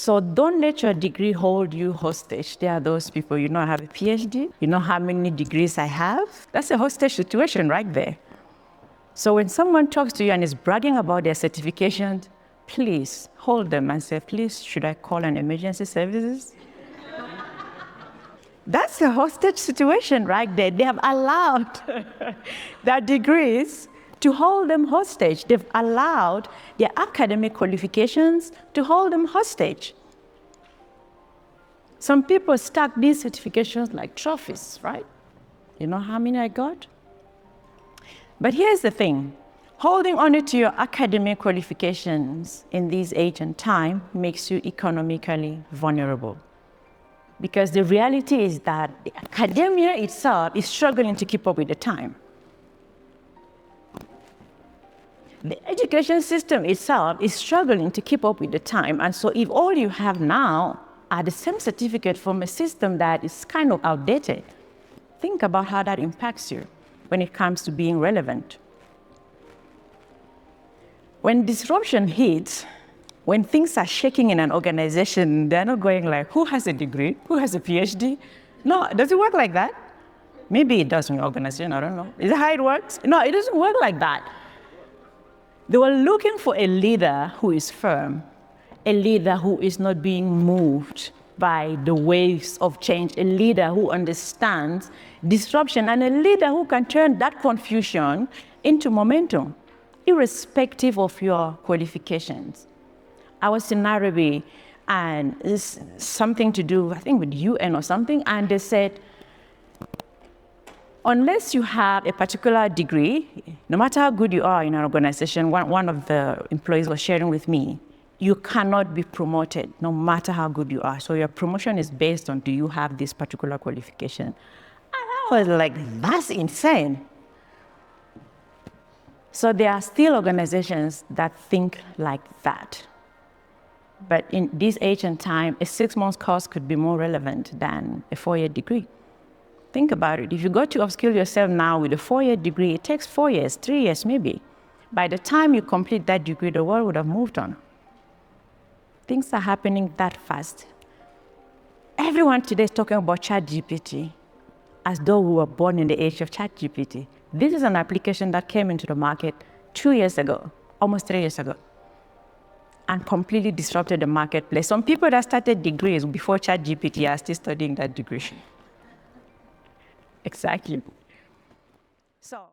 So don't let your degree hold you hostage. There are those people, you know, I have a PhD, you know how many degrees I have? That's a hostage situation right there. So when someone talks to you and is bragging about their certifications, please hold them and say, please, should I call an emergency services? That's a hostage situation right there. They have allowed their degrees to hold them hostage. They've allowed their academic qualifications to hold them hostage. Some people stack these certifications like trophies, right? You know how many I got? But here's the thing. Holding on to your academic qualifications in this age and time makes you economically vulnerable. Because the reality is that the academia itself is struggling to keep up with the time. The education system itself is struggling to keep up with the time. And so if all you have now are the same certificate from a system that is kind of outdated, think about how that impacts you when it comes to being relevant. When disruption hits, when things are shaking in an organization, they're not going like, who has a degree? Who has a PhD? No, does it work like that? Maybe it does in your organization, I don't know. Is that how it works? No, it doesn't work like that. They were looking for a leader who is firm, a leader who is not being moved by the waves of change, a leader who understands disruption, and a leader who can turn that confusion into momentum, irrespective of your qualifications. I was in Nairobi, and it's something to do, I think, with UN or something, and they said, unless you have a particular degree, no matter how good you are in an organization, one of the employees was sharing with me, you cannot be promoted no matter how good you are. So your promotion is based on, do you have this particular qualification? And I was like, that's insane. So there are still organizations that think like that. But in this age and time, a 6-month course could be more relevant than a 4-year degree. Think about it. If you got to upskill yourself now with a 4-year degree, it takes 4 years, 3 years maybe. By the time you complete that degree, the world would have moved on. Things are happening that fast. Everyone today is talking about ChatGPT as though we were born in the age of ChatGPT. This is an application that came into the market 2 years ago, almost 3 years ago, and completely disrupted the marketplace. Some people that started degrees before ChatGPT are still studying that degree. Exactly. So.